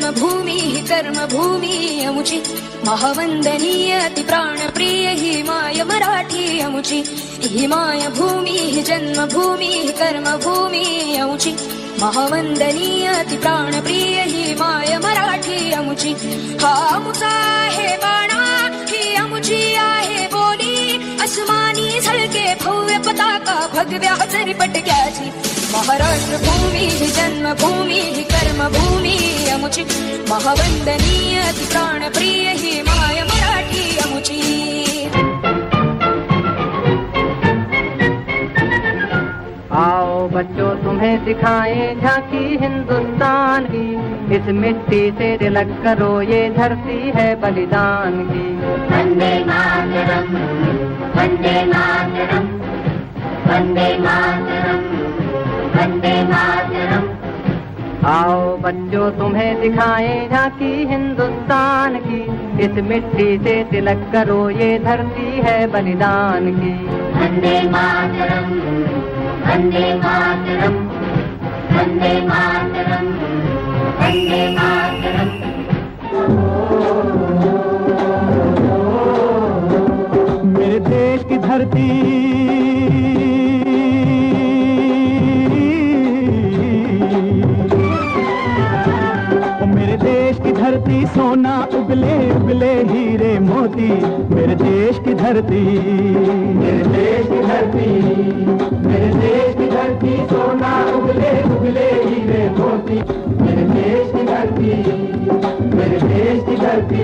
जन्मभूमिः कर्मभूमिः अमुची महावंदनीय अति प्राणप्रिय हिमाय मराठी अमुची हिमाय भूमिः जन्मभूमिः कर्मभूमिः अमुची महावंदनीय अति प्राणप्रिय हिमाय मराठी अमुची हा अमुचा आहे बाणा ही अमुची आहे बोली अस्मानी झळके भव्य पताका भगव्या जरीपटक्याची महाराष्ट्र भूमी जन्मभूमी कर्मभूमी अमुची महावंदनीय अति प्राणप्रिय हिमाय मराठी अमुची आओ बच्चों तुम्हें दिखाएं झांकी हिंदुस्तान की इस मिट्टी से तिलक करो ये धरती है बलिदान की वंदे मातरम वंदे मातरम वंदे मातरम वंदे मातरम। आओ बच्चों तुम्हें दिखाएं झांकी हिंदुस्तान की इस मिट्टी से तिलक करो ये धरती है बलिदान की वंदे मातरम वंदे मातरम वंदे मातरम वंदे मातरम। मेरे देश की धरती मेरे देश की धरती सोना उगले उगले हीरे मोती मेरे देश की धरती मेरे देश की धरती मेरे देश की धरती सोना उगले उगले हीरे मोती मेरे देश की धरती मेरे देश की धरती।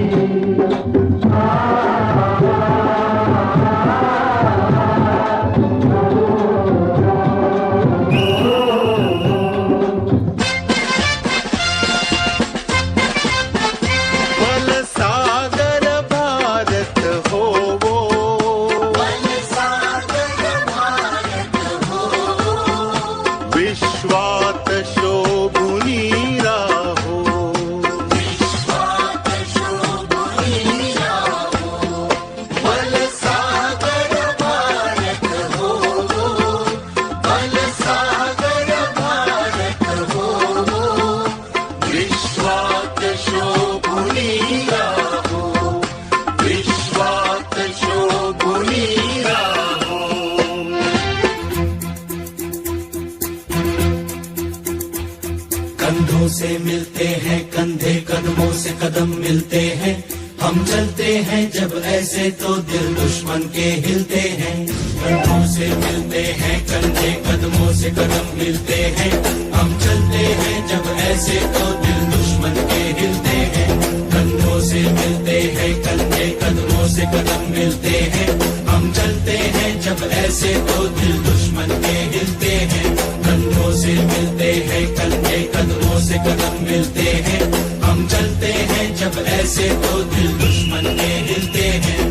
कंधों से मिलते हैं कंधे कदमों से कदम मिलते हैं हम चलते हैं जब ऐसे तो दिल दुश्मन के हिलते हैं। कंधों से मिलते हैं कंधे कदमों से कदम मिलते हैं हम चलते हैं जब ऐसे तो दिल दुश्मन के हिलते हैं। कंधों से मिलते हैं कंधे कदमों से कदम मिलते हैं हम चलते हैं जब ऐसे तो दिल दुश्मन के हिलते हैं। कंधों से मिलते हैं कंधे कदमों से कदम मिलते हैं हम चलते हैं जब ऐसे तो दिल दुश्मन के हिलते हैं।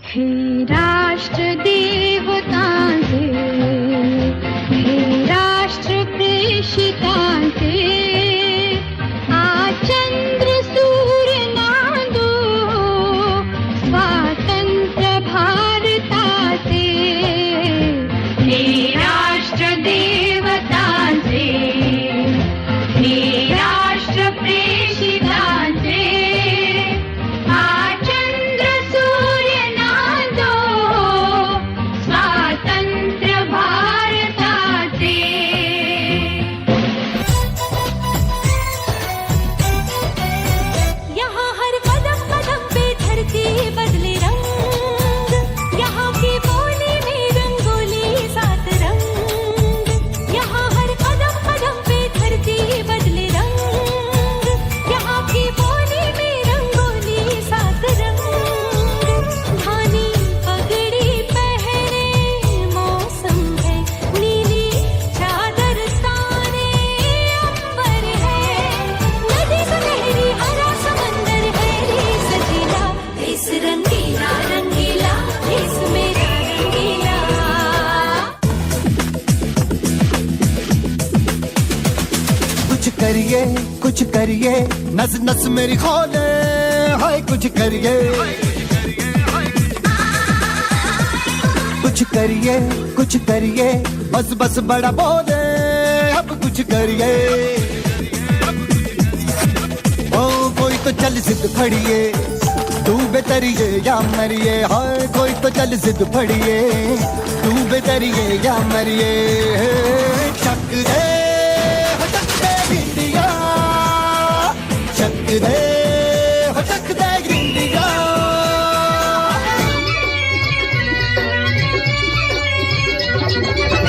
हे राष्ट्र देवतांचे हे राष्ट्र प्रेषितांचे आज चंद्र सूर्य नांदो स्वातंत्र्य भारताचे हे राष्ट्र देवतांचे हे राष्ट्र प्रेषितांचे आज चंद्र सूर्य नांदो स्वातंत्र्य भारताचे। यहाँ हर कदम कदम पे धरती बदले रंग यहाँ की बोली में रंगोली सात रंग। यहाँ हर कदम कदम पे धरती बदले रंग यहाँ की बोली में रंगोली सात रंग। धानी पगड़ी पहने मौसम है नीली चादर ताने अंबर है नदी सुनहरी हरा समंदर है रे सजीला देश रंगीला रंगीला देश मेरा रंगीला। कुछ करिए नस नस मेरी खोले हाय कुछ करिए कुछ करिए बस बस बड़ा बोले अब कुछ करिए। ओ कोई तो चल जिद फड़िए, डूबे तरिए या मरिए। हाय कोई तो चल जिद फड़िए, डूबे तरिए या मरिए। शक दे चक दे गिंडिया, शक दे चक दे गिंडिया।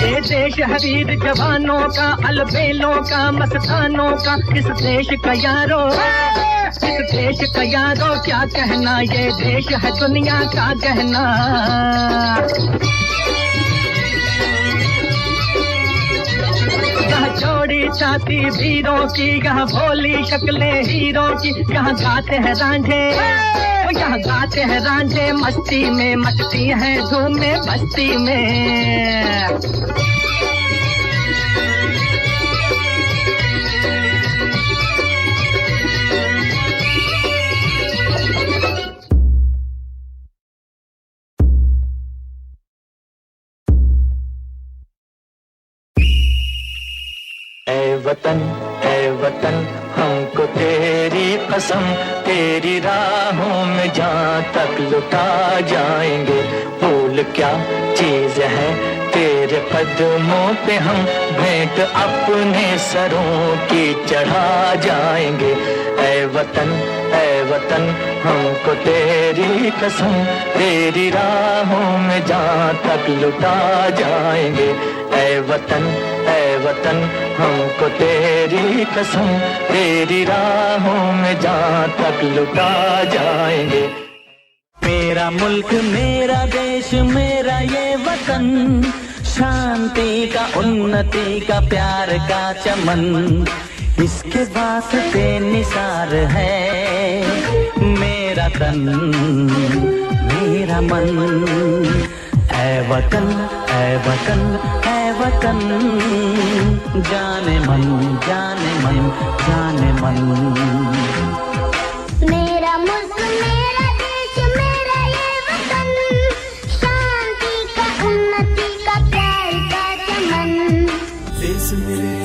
ये देश है वीर जवानों का, अलबेलों का, मस्तानों का। इस देश का यारो, इस देश का यारो क्या कहना, ये देश है दुनिया का गहना। यहाँ चौड़ी छाती वीरों की, यहाँ भोली शक्लें हीरों की। यहाँ गाते हैं रांझे, यहाँ गाते हैं रांझे मस्ती में, मचती हैं धूमें बस्ती में। ऐ वतन हमको तेरी कसम, तेरी राहों में जहाँ तक लुटा जाएंगे। भूल क्या चीज है तेरे कदमों पे, हम भेंट अपने सरों की चढ़ा जाएंगे। ऐ वतन हमको तेरी कसम, तेरी राहों में जहाँ तक लुटा जाएंगे। ऐ वतन हमको तेरी कसम, तेरी राहों में जहाँ तक लुटा जाएंगे। मेरा मुल्क मेरा देश मेरा ये वतन, शांति का उन्नति का प्यार का चमन, इसके वास्ते निसार है मेरा तन मेरा मन। ऐ वतन ऐ वतन ऐ वतन, जाने मन जाने मन जाने मन। मेरा मुल्क मेरा देश मेरा ये वतन, शांति का उन्नति का प्यार का चमन। देश मेरे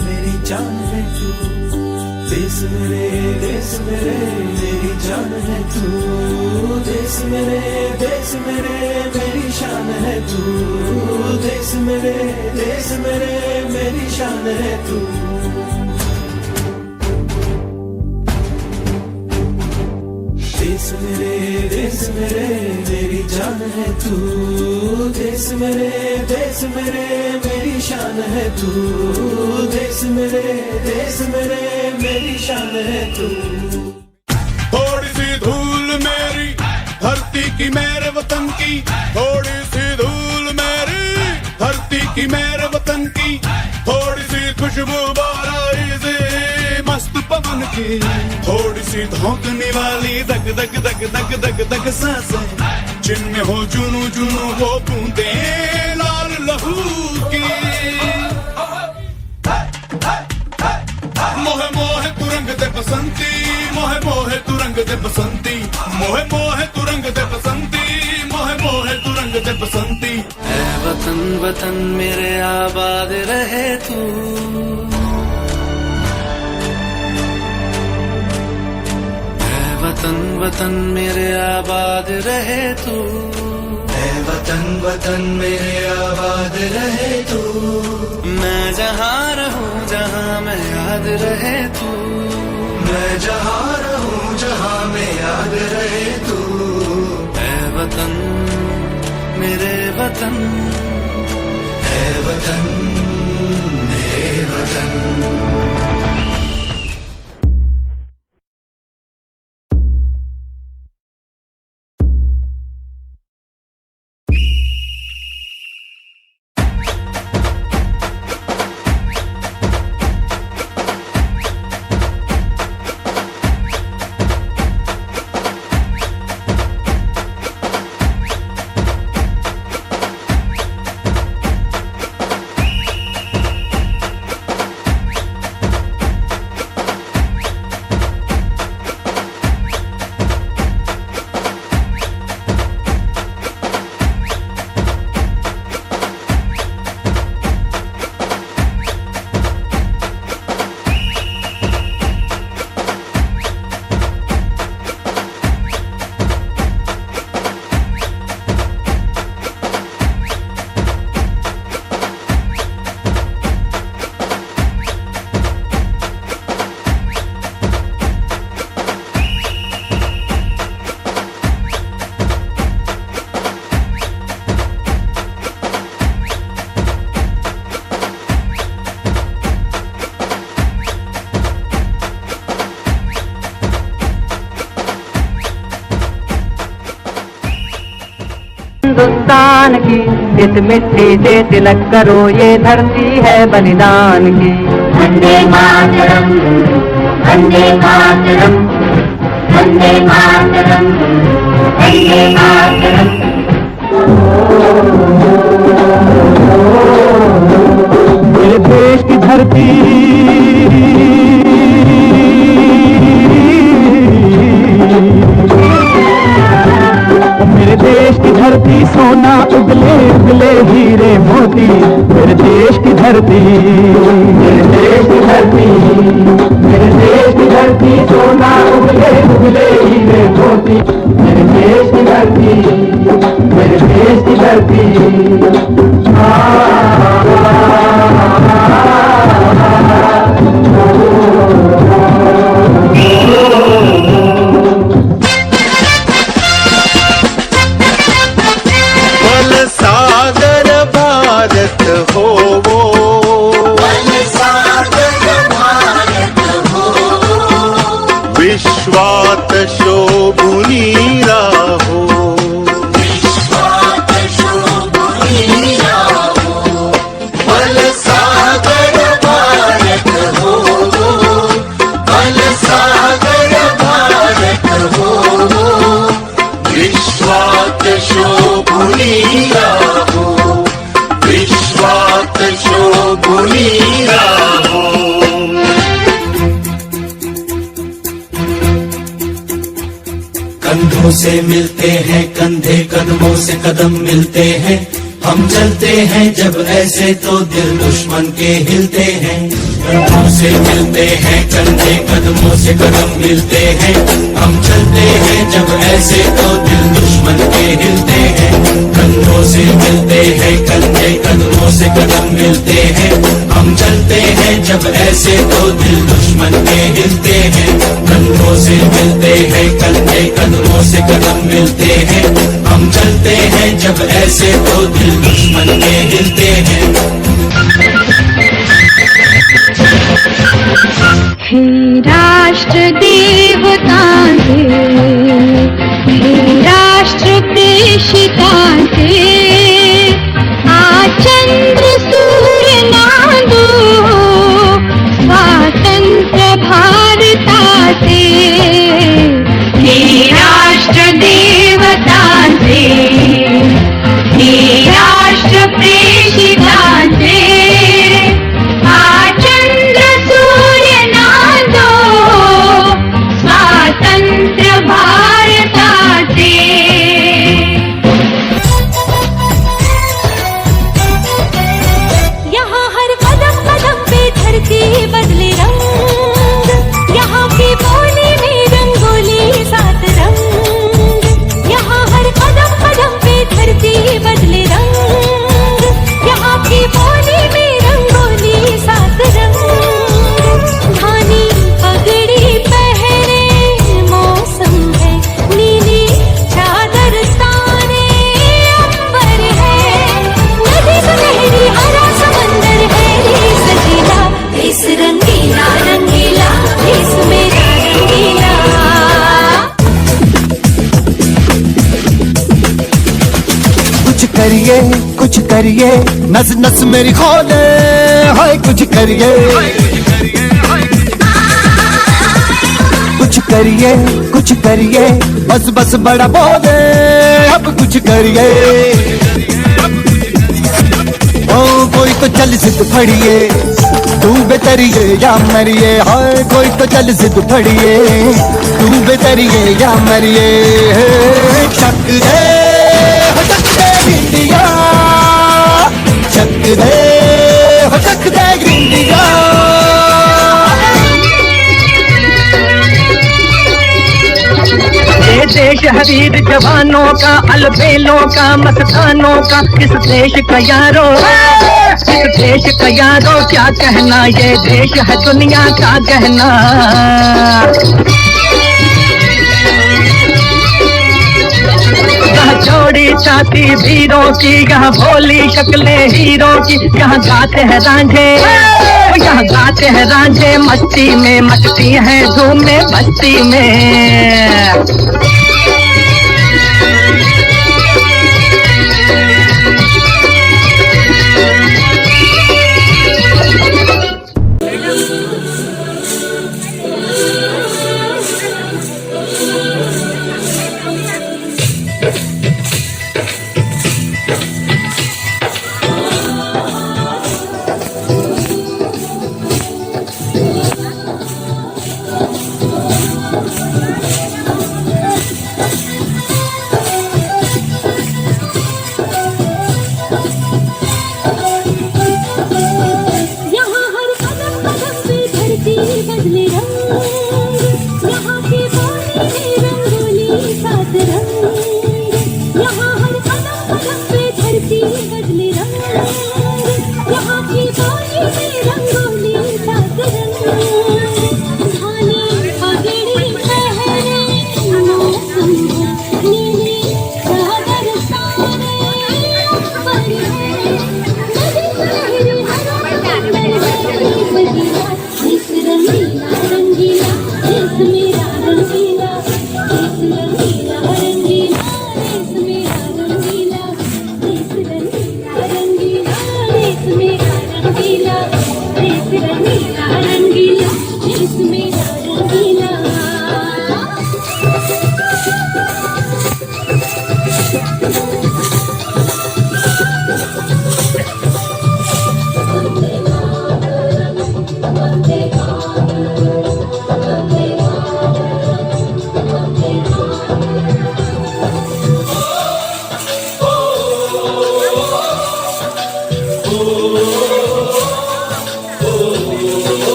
मेरी जान है तू। देश मेरे मेरी जान है तू। देश मेरे मेरी शान है तू। देश मेरे मेरी शान है तू। देश मेरे मेरी जान है तू। देश मेरे मेरी शान है तू। देश मेरे मेरी शान है तू। थोड़ी सी धूल मेरी धरती की मेरे वतन की, थोड़ी सी धूल मेरी धरती की मेरे वतन की, थोड़ी सी खुशबू बाराई से मस्त पवन की, थोड़ी सी धोकने वाली दग दग दग दग दग दग सांसें, जिनमें हो जुनू जुनू वो बूंदे लाल लहू की। मोहे मोहे तुरंग दे बसंती, मोहे मोहे तुरंग दे बसंती, मोहे मोहे तुरंग दे बसंती, मोहे मोहे तुरंग दे बसंती। ऐ वतन वतन मेरे आबाद रहे तू। ऐ वतन वतन मेरे आबाद रहे तू। ऐ वतन वतन मेरे आबाद रहे तू। मैं जहाँ रहूँ जहाँ मैं याद रहे तू। मैं जहाँ रहूँ जहाँ मैं याद रहे तू। ऐ वतन मेरे वतन, ऐ वतन मेरे वतन। हिंदुस्तान की, इस मिट्टी से तिलक करो, ये धरती है बलिदान की। वंदे मातरम, वंदे मातरम, वंदे मातरम, वंदे मातरम। मेरे देश की धरती मेरे देश की धरती सोना उगले उगले हीरे मोती, मेरे देश की धरती, मेरे देश की धरती, मेरे देश की धरती सोना उगले उगले हीरे मोती, मेरे देश की धरती, मेरे देश की धरती। सागर भारत हो वो, सागर भारत हो, विश्वात शोभुनी राहो, विश्वात शोभुनी राहो। बल सागर भारत हो वो, बल सागर भारत हो वो, विश्वात शोभुनी राहो, विश्वात शोभुनी राहो। कंधों से मिलते हैं कंधे, कदमों से कदम मिलते हैं, हम चलते हैं जब ऐसे तो दिल दुश्मन के हिलते हैं। कंधों से मिलते हैं कंधे, कदमों से कदम मिलते हैं, हम चलते हैं जब ऐसे तो दिल दुश्मन के हिलते हैं। कंधों से मिलते हैं कंधे, कदमों से कदम मिलते हैं, हम चलते हैं जब ऐसे तो दिल दुश्मन के हिलते हैं। कंधों से मिलते हैं कंधे, कदमों से कदम मिलते हैं, हम चलते हैं जब ऐसे तो दिल दुश्मन के हिलते हैं। हे राष्ट्र देवतांचे, हे राष्ट्र प्रेषितांचे, चंद्र सूर्य नांदो स्वातंत्र्य भारताचे। हे राष्ट्र देवतांचे, हे राष्ट्र प्रेषितांचे, चंद्र सूर्य नांदो स्वातंत्र्य भारताचे। यहाँ हर कदम कदम पे धरती बदले रंग, यहाँ की बोली में रंगोली सात रंग। यहाँ हर कदम कदम पे धरती बदले रंग, यहाँ की बोली में रंगोली सात रंग। धानी पगड़ी पहने मौसम है, नीली चादर ताने अंबर है, नदी सुनहरी हरा समंदर है ये सजीला, देश रंगीला रंगीला, देश मेरा रंगीला। कुछ करिए, नस नस मेरी खोले, हाय कुछ करिए, कुछ करिए, बस बस बड़ा बोले, अब कुछ करिए। ओ कोई तो चल जिद फड़िए, तू बेतरिए या मरिए, हाय कोई तो चल जिद फड़िए, तू बेतरिए या मरिए। शक दे इंडिया, शक दे इंडिया। ये देश है वीर जवानों का, अलबेलों का, मस्तानों का, इस देश का यारो, इस देश का यारो क्या कहना, ये देश है दुनिया का गहना। यहाँ जोड़ी छाती वीरों की, यहाँ भोली शक्लें हीरों की, यहाँ गाते हैं रांझे, यहाँ गाते हैं रांझे, मस्ती में मचती हैं धूम में बस्ती में।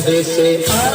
कंधे से